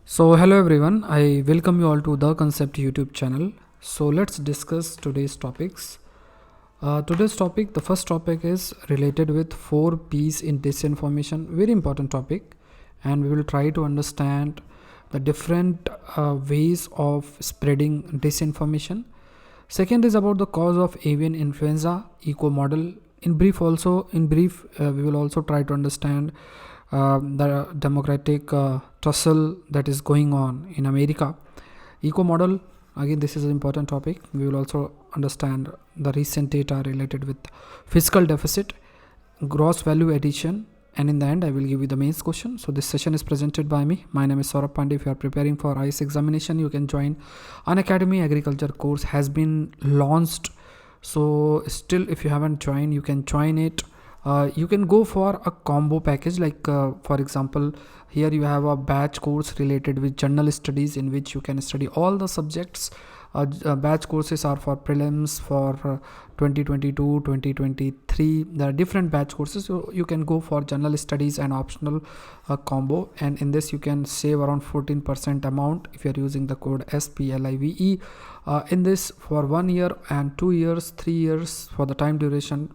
So hello everyone, I welcome you all to the Concept YouTube channel. So let's discuss today's topics. Today's topic, the first topic is related with 4 P's in disinformation. Very important topic, and we will try to understand the different ways of spreading disinformation. Second is about the cause of avian influenza eco model. We will also try to understand the democratic tussle that is going on in America. Eco model, again, this is an important topic. We will also understand the recent data related with fiscal deficit, gross value addition, and in the end, I will give you the main question. So this session is presented by me. My name is Saurabh Pandey. If you are preparing for ICE examination, you can join Unacademy Agriculture course has been launched. So still, if you haven't joined, you can join it. You can go for a combo package, like for example, here you have a batch course related with general studies in which you can study all the subjects. Batch courses are for prelims for 2022 2023. There are different batch courses, so you can go for general studies and optional combo, and in this you can save around 14% amount if you are using the code SPLIVE. In this, for 1 year and 2 years, 3 years, for the time duration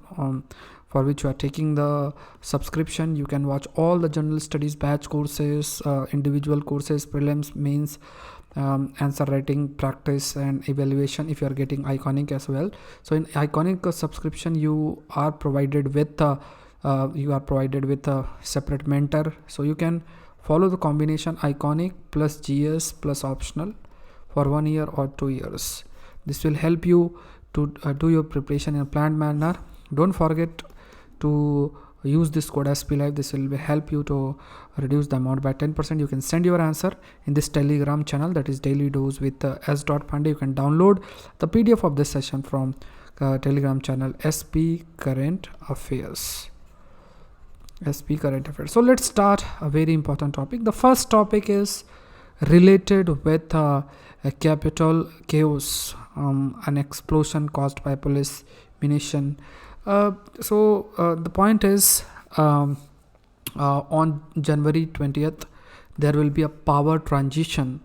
for which you are taking the subscription, you can watch all the general studies batch courses, individual courses, prelims, mains, answer writing, practice and evaluation if you are getting Iconic as well. So in Iconic subscription, you are provided with a separate mentor, so you can follow the combination Iconic plus GS plus optional for 1 year or 2 years. This will help you to do your preparation in a planned manner. Don't forget to use this code SPLive. This will help you to reduce the amount by 10%. You can send your answer in this Telegram channel, that is Daily Dose with S.Pandey. You can download the PDF of this session from Telegram channel SP Current Affairs. SP Current Affairs. So let's start a very important topic. The first topic is related with a capital chaos, an explosion caused by police munition. The point is, on January 20th, there will be a power transition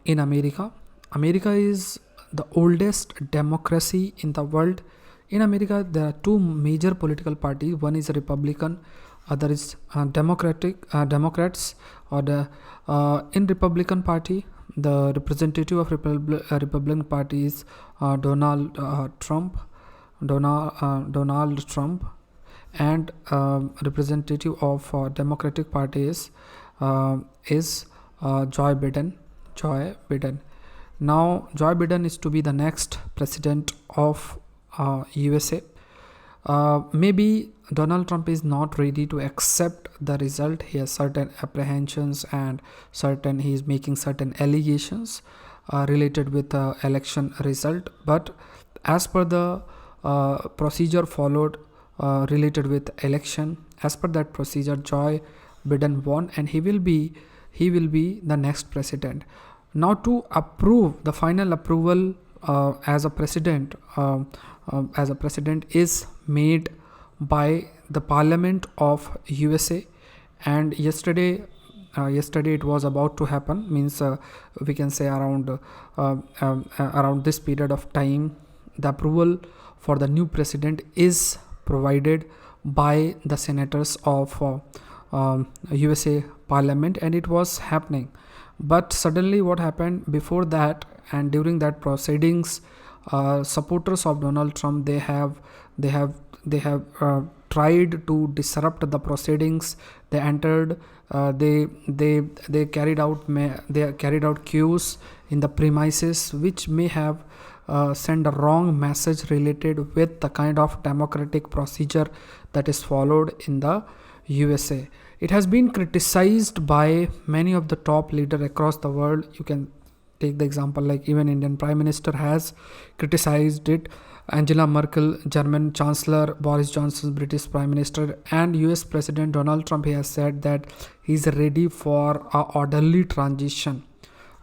in America. America is the oldest democracy in the world. In America, there are two major political parties. One is Republican, other is Democrats. In Republican Party, the representative of Republican Party is Donald Trump, and representative of Democratic Party is Joe Biden. Now Joe Biden is to be the next president of USA. Maybe Donald Trump is not ready to accept the result. He has certain apprehensions and he is making certain allegations related with the election result. But as per the procedure followed related with election, as per that procedure, Joe Biden won, and he will be the next president. Now, to approve the final approval as a president is made by the Parliament of USA, and yesterday it was about to happen. Means we can say around this period of time, the approval for the new president is provided by the senators of USA Parliament, and it was happening. But suddenly what happened before that and during that proceedings, supporters of Donald Trump, they have tried to disrupt the proceedings. They entered, they carried out queues in the premises, which may have send a wrong message related with the kind of democratic procedure that is followed in the USA. It has been criticized by many of the top leaders across the world. You can take the example, like even Indian Prime Minister has criticized it, Angela Merkel, German Chancellor, Boris Johnson, British Prime Minister, and US President Donald Trump. He has said that he is ready for a orderly transition.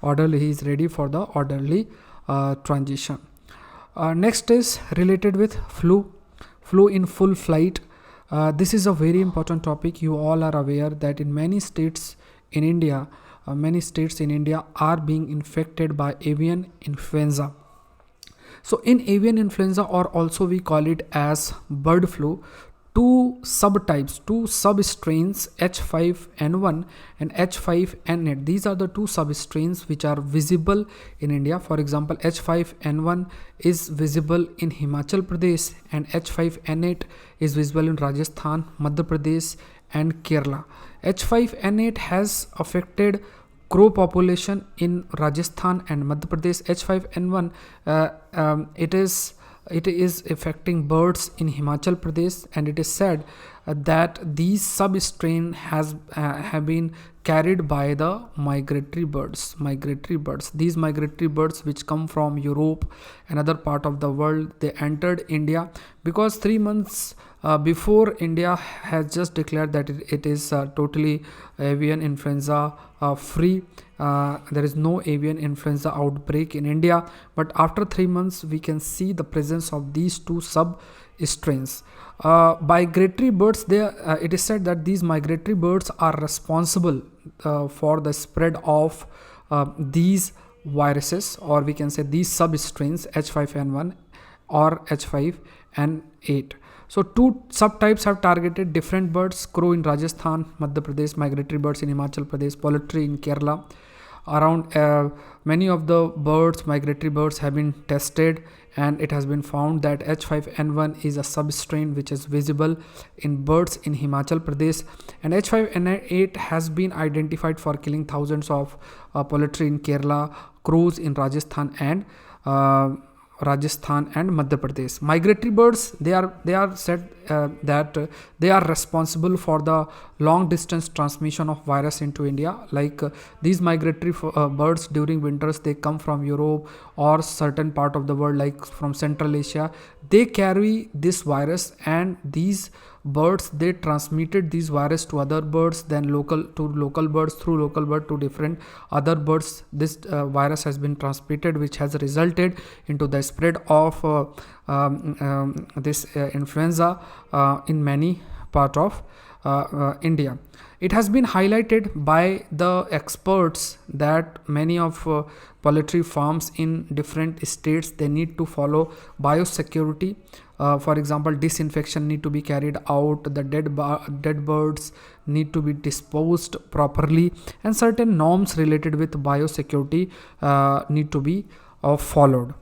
He is ready for the orderly transition. Next is related with flu in full flight. This is a very important topic. You all are aware that in many states in India, many states in India are being infected by avian influenza. So in avian influenza, or also we call it as bird flu, two subtypes, two substrains, H5N1 and H5N8. These are the two substrains which are visible in India. For example, H5N1 is visible in Himachal Pradesh and H5N8 is visible in Rajasthan, Madhya Pradesh and Kerala. H5N8 has affected crow population in Rajasthan and Madhya Pradesh. H5N1 it is affecting birds in Himachal Pradesh, and it is said that these substrain have been carried by the migratory birds. These migratory birds which come from Europe and other part of the world, they entered India because 3 months before, India has just declared that it is totally avian influenza free. There is no avian influenza outbreak in India, but after 3 months we can see the presence of these two sub strains. Migratory birds, it is said that these migratory birds are responsible for the spread of these viruses, or we can say these substrains, H5N1 or H5N8. So two subtypes have targeted different birds: crow in Rajasthan, Madhya Pradesh, migratory birds in Himachal Pradesh, poultry in Kerala. Around many of the birds, migratory birds, have been tested, and it has been found that H5N1 is a substrain which is visible in birds in Himachal Pradesh, and H5N8 has been identified for killing thousands of poultry in Kerala, crows in Rajasthan and Madhya Pradesh. Migratory birds, they are said that they are responsible for the long distance transmission of virus into India. Like these migratory birds during winters, they come from Europe or certain part of the world like from Central Asia. They carry this virus, and these birds, they transmitted these virus to other birds, then local birds, through local bird to different other birds. This virus has been transmitted, which has resulted into the spread of this influenza in many part of India. It has been highlighted by the experts that many of poultry farms in different states, they need to follow biosecurity. For example, disinfection need to be carried out, the dead birds need to be disposed properly, and certain norms related with biosecurity need to be followed.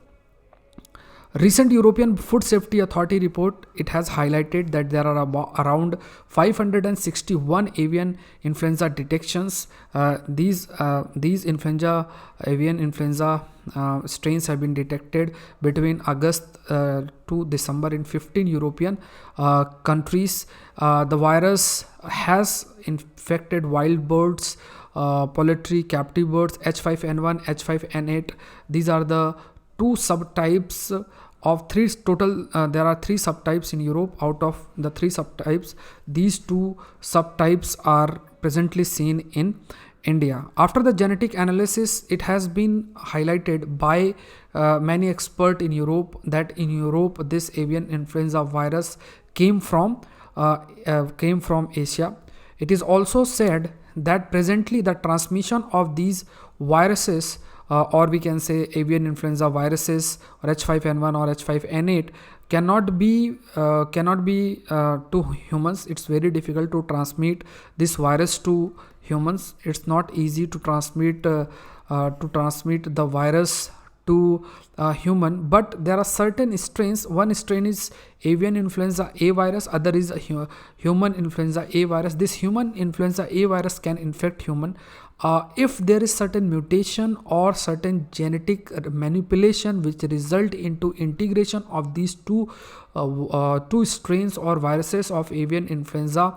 Recent European Food Safety Authority report, it has highlighted that there are around 561 avian influenza detections. These avian influenza strains have been detected between August to December in 15 European countries. The virus has infected wild birds, poultry, captive birds, H5N1, H5N8. These are the two subtypes of three total. There are three subtypes in Europe. Out of the three subtypes, these two subtypes are presently seen in India. After the genetic analysis, it has been highlighted by many experts in Europe that in Europe this avian influenza virus came from Asia. It is also said that presently the transmission of these viruses, or we can say avian influenza viruses, or H5N1 or H5N8, cannot be to humans. It's very difficult to transmit this virus to humans. It's not easy to transmit the virus to human, but there are certain strains. One strain is avian influenza A virus, other is human influenza A virus. This human influenza A virus can infect human if there is certain mutation or certain genetic manipulation which result into integration of these two strains or viruses of avian influenza.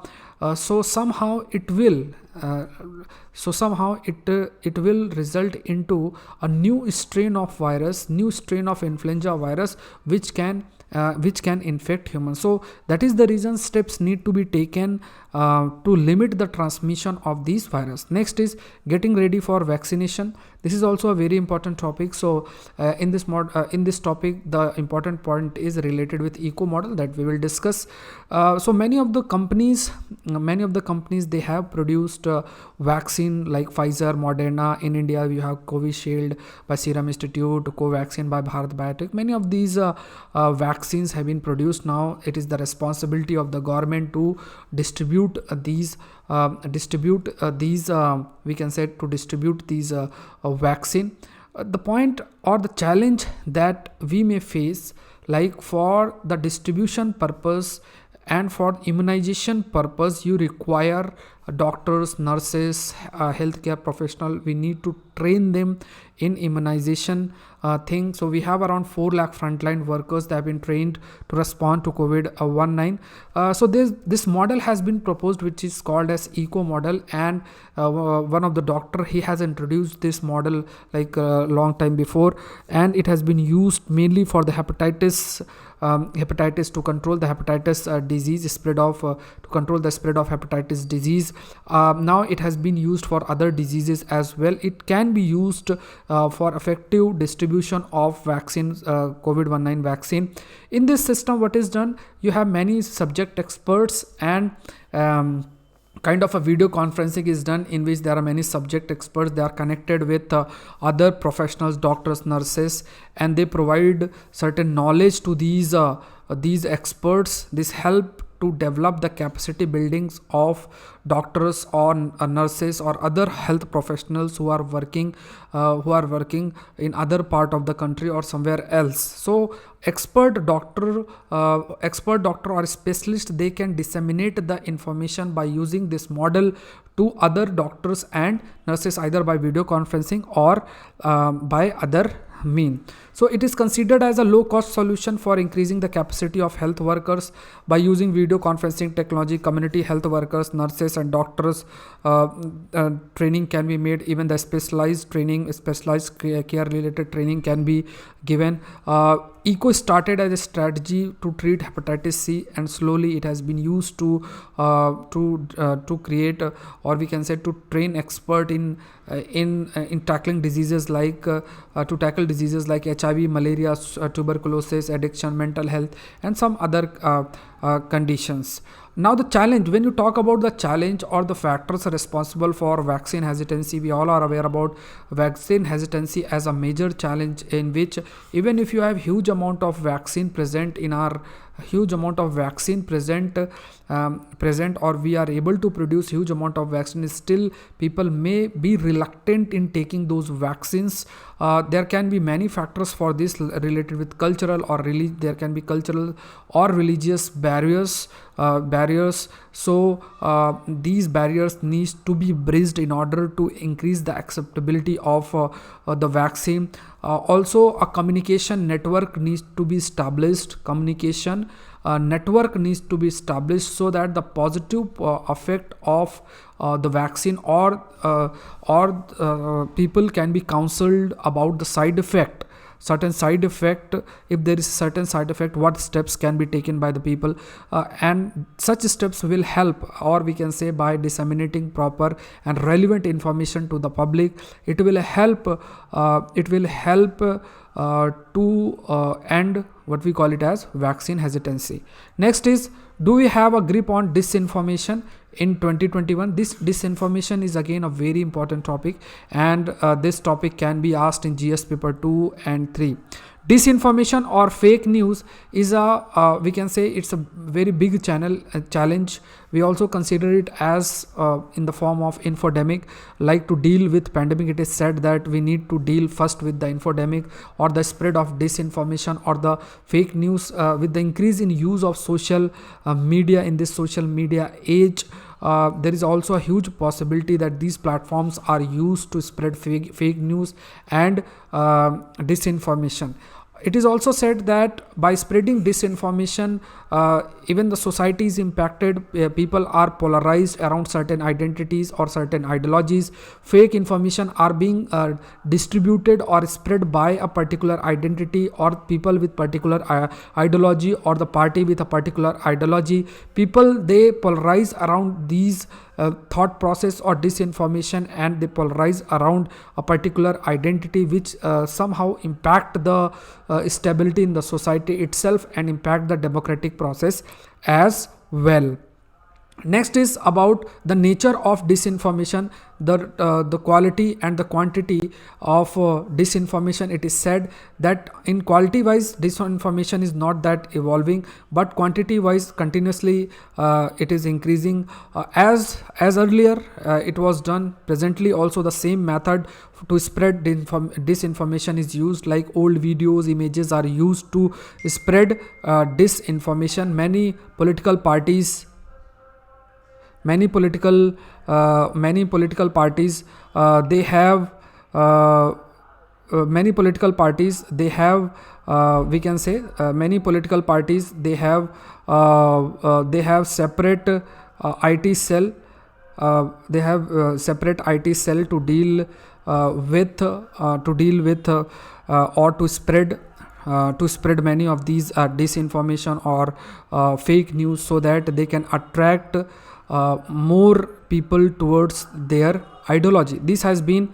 So somehow it will result into a new strain of virus, new strain of influenza virus, which can infect humans. So that is the reason steps need to be taken to limit the transmission of these virus. Next is getting ready for vaccination. This is also a very important topic. So in this topic, the important point is related with eco model that we will discuss. So many of the companies they have produced vaccine like Pfizer, Moderna. In India we have Covishield by Serum Institute, Covaxin by Bharat Biotech. Many of these vaccines have been produced. Now it is the responsibility of the government to distribute these we can say to distribute these vaccine. The point or the challenge that we may face, like for the distribution purpose and for immunization purpose, you require doctors, nurses, healthcare professional. We need to train them in immunization thing. So we have around 4 lakh frontline workers that have been trained to respond to COVID-19. So this model has been proposed, which is called as eco model, and one of the doctor, he has introduced this model like a long time before, and it has been used mainly for the hepatitis to control the hepatitis disease spread of to control the spread of hepatitis disease. Now it has been used for other diseases as well. It can be used for effective distribution of vaccines, COVID-19 vaccine. In this system, what is done, you have many subject experts, and kind of a video conferencing is done, in which there are many subject experts. They are connected with other professionals, doctors, nurses, and they provide certain knowledge to these experts. This help to develop the capacity buildings of doctors or nurses or other health professionals who are working in other part of the country or somewhere else. So expert doctor or specialist, they can disseminate the information by using this model to other doctors and nurses, either by video conferencing or by other mean. So it is considered as a low cost solution for increasing the capacity of health workers by using video conferencing technology. Community health workers, nurses and doctors training can be made. Even the specialized training, specialized care related training can be given. Eco started as a strategy to treat hepatitis C, and slowly it has been used to create or we can say to train expert in tackling diseases like to tackle diseases like HIV, malaria, tuberculosis, addiction, mental health, and some other conditions. Now the challenge, when you talk about the challenge or the factors responsible for vaccine hesitancy, we all are aware about vaccine hesitancy as a major challenge, in which even if you have huge amount of vaccine present or we are able to produce huge amount of vaccine, still people may be reluctant in taking those vaccines. There can be many factors for this related with cultural or there can be cultural or religious barriers. So these barriers need to be bridged in order to increase the acceptability of the vaccine. Also a communication network needs to be established. Network needs to be established so that the positive effect of the vaccine or people can be counseled about the side effect. Certain side effect, if there is certain side effect, what steps can be taken by the people, and such steps will help, or we can say by disseminating proper and relevant information to the public, it will help to end what we call it as vaccine hesitancy. Next is, do we have a grip on disinformation in 2021? This disinformation is again a very important topic, and this topic can be asked in GS paper 2 and 3. Disinformation or fake news is we can say it's a very big challenge. We also consider it as in the form of infodemic. Like to deal with pandemic, it is said that we need to deal first with the infodemic or the spread of disinformation or the fake news. With the increase in use of social media in this social media age, there is also a huge possibility that these platforms are used to spread fake news and disinformation. It is also said that by spreading disinformation, even the society is impacted. People are polarized around certain identities or certain ideologies. Fake information are being distributed or spread by a particular identity or people with particular ideology, or the party with a particular ideology. People, they polarize around these thought process or disinformation, and they polarize around a particular identity, which somehow impact the stability in the society itself and impact the democratic process as well. Next is about the nature of disinformation, the quality and the quantity of disinformation. It is said that in quality wise disinformation is not that evolving, but quantity wise continuously it is increasing. As earlier it was done, presently also the same method to spread disinformation is used, like old videos, images are used to spread disinformation. Many political parties they have many political parties they have we can say many political parties they have separate IT cell. They have separate IT cell to deal with or to spread many of these disinformation or fake news, so that they can attract more people towards their ideology. This has been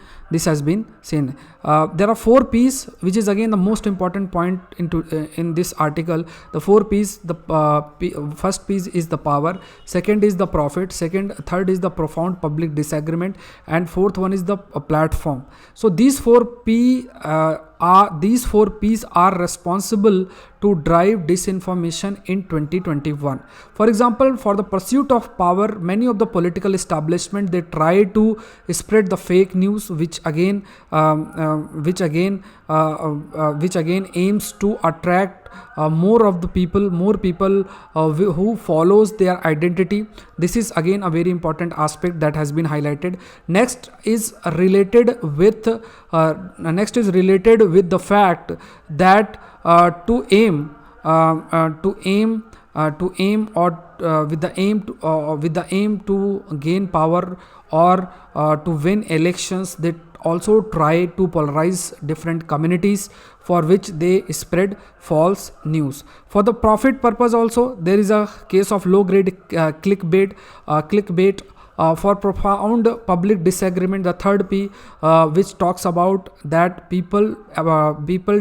seen. There are 4 P's, which is again the most important point in this article. The 4 P's. The first P is the power, second is the profit, third is the profound public disagreement, and fourth one is the platform. So these 4 P's are responsible to drive disinformation in 2021. For example, for the pursuit of power, many of the political establishment, they try to spread the fake news, which again aims to attract more people who follows their identity. This is again a very important aspect that has been highlighted. Next is related with the fact that with the aim to gain power or to win elections, they also try to polarize different communities, for which they spread false news. For the profit purpose also, there is a case of low grade clickbait. For profound public disagreement, the third P, which talks about that people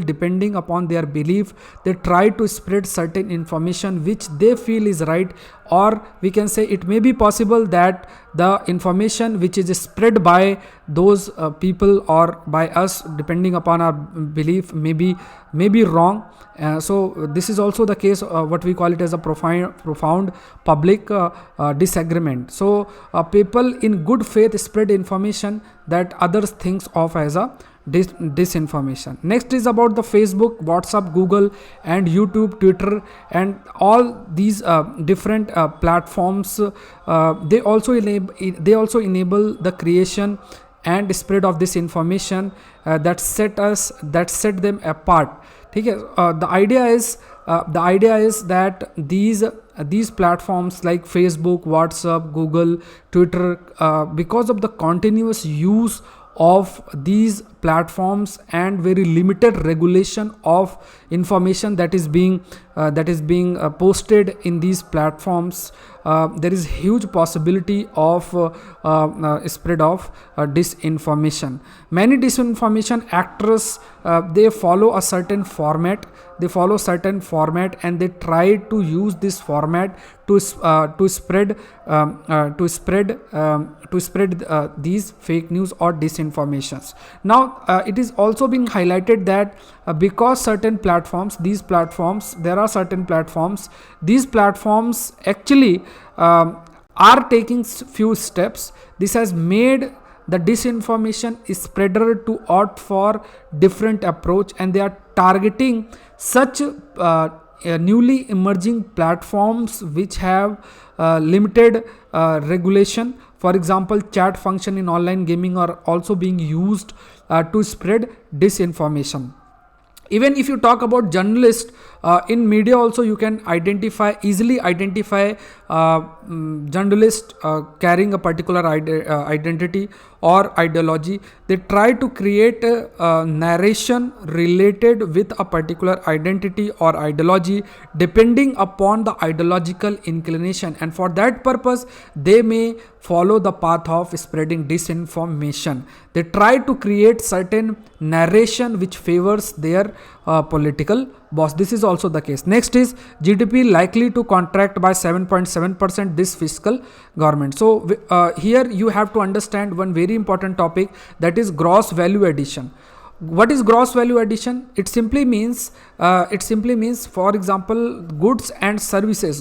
depending upon their belief, they try to spread certain information which they feel is right, or we can say it may be possible that the information which is spread by those people or by us, depending upon our belief, may be wrong. So this is also the case, what we call it as a profound public disagreement. So people in good faith spread information that others thinks of as a disinformation. Next is about the Facebook, WhatsApp, Google, and YouTube, Twitter, and all these different platforms. They also enable the creation and spread of this information that set them apart. The idea is that these platforms like Facebook, WhatsApp, Google, Twitter, because of the continuous use of these platforms and very limited regulation of information that is being posted in these platforms, there is huge possibility of spread of disinformation. Many disinformation actors, they follow a certain format. And they try to use this format to spread these fake news or disinformations. Now it is also being highlighted that because there are certain platforms, these platforms actually are taking few steps. This has made the disinformation spreader to opt for different approach, and they are targeting such newly emerging platforms which have limited regulation. For example, chat function in online gaming are also being used to spread disinformation. Even if you talk about journalist, in media also you can easily identify journalist carrying a particular identity or ideology. They try to create a narration related with a particular identity or ideology depending upon the ideological inclination, and for that purpose they may follow the path of spreading disinformation. They try to create certain narration which favors their political boss. This is also the case. Next is GDP likely to contract by 7.7% this fiscal government. So here you have to understand one very important topic, that is gross value addition. What is gross value addition? It simply means for example goods and services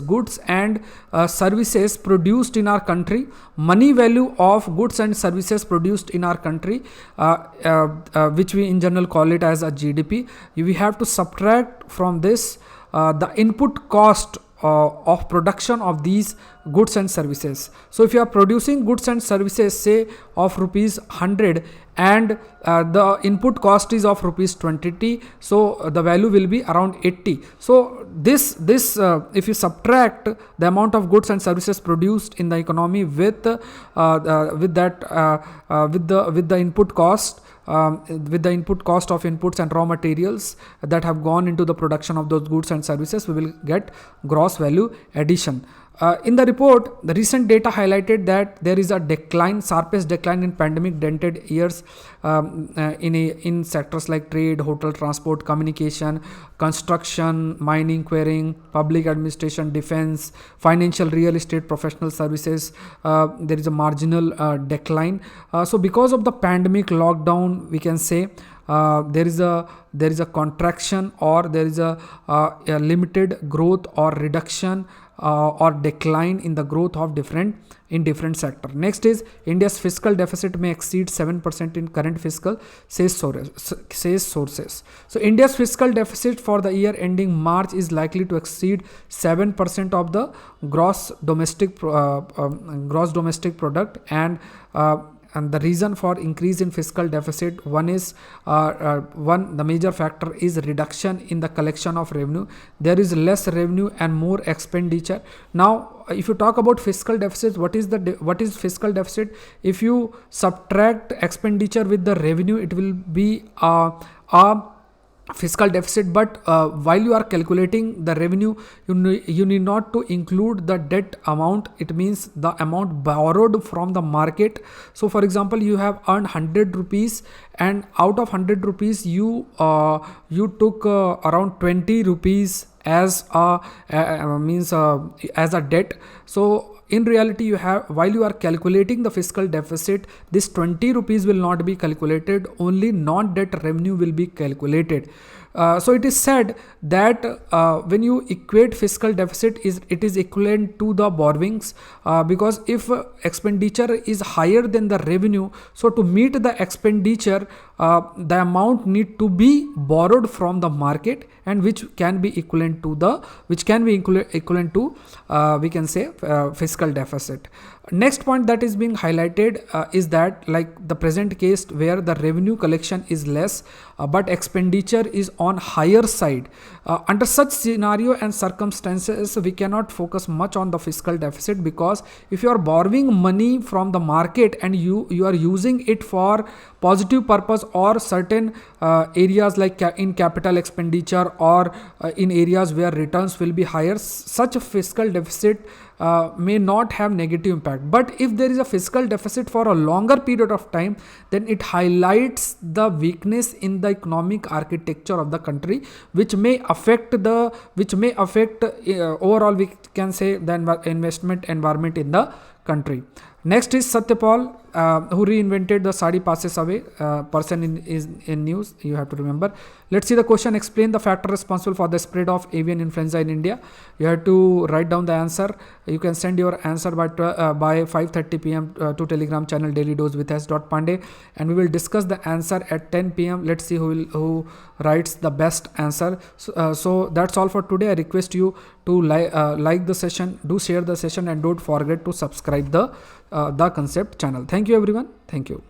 produced in our country, money value of goods and services produced in our country, which we in general call it as a GDP. We have to subtract from this the input cost of production of these goods and services. So if you are producing goods and services say of rupees 100 and the input cost is of rupees 20, so the value will be around 80. So this if you subtract the amount of goods and services produced in the economy with the input cost, with the input cost of inputs and raw materials that have gone into the production of those goods and services, we will get gross value addition. In the report, the recent data highlighted that there is a sharpest decline in pandemic dented years in sectors like trade, hotel, transport, communication, construction, mining, quarrying, public administration, defense, financial, real estate, professional services. There is a marginal decline. So because of the pandemic lockdown, we can say there is a contraction, or there is a limited growth or reduction or decline in the growth of different sector. Next is India's fiscal deficit may exceed 7% in current fiscal, says sources. So India's fiscal deficit for the year ending March is likely to exceed 7% of the gross domestic product, and the reason for increase in fiscal deficit, the major factor is reduction in the collection of revenue. There is less revenue and more expenditure. Now if you talk about fiscal deficit, what is fiscal deficit? If you subtract expenditure with the revenue, it will be a fiscal deficit. But while you are calculating the revenue, you need not to include the debt amount. It means the amount borrowed from the market. So for example, you have earned 100 rupees, and out of 100 rupees you took around 20 rupees as a debt. So in reality, while you are calculating the fiscal deficit, this 20 rupees will not be calculated, only non-debt revenue will be calculated. So it is said that when you equate fiscal deficit, it is equivalent to the borrowings, because if expenditure is higher than the revenue, so to meet the expenditure, the amount need to be borrowed from the market, and which can be equivalent to we can say fiscal deficit. Next point that is being highlighted is that, like the present case where the revenue collection is less but expenditure is on higher side. Under such scenario and circumstances, we cannot focus much on the fiscal deficit, because if you are borrowing money from the market and you are using it for positive purpose or certain areas like in capital expenditure or in areas where returns will be higher, such a fiscal deficit may not have negative impact. But if there is a fiscal deficit for a longer period of time, then it highlights the weakness in the economic architecture of the country, which may affect overall, we can say, the investment environment in the country. Next is Satyapal, who reinvented the sari passes away person in news. You have to remember. Let's see the question. Explain the factor responsible for the spread of avian influenza in India. You have to write down the answer. You can send your answer by 5:30 p.m. To Telegram channel Daily Dose with S.Pandey, and we will discuss the answer at 10 p.m. Let's see who writes the best answer. So that's all for today. I request you to like the session, do share the session, and don't forget to subscribe the Concept channel. Thank you everyone. Thank you.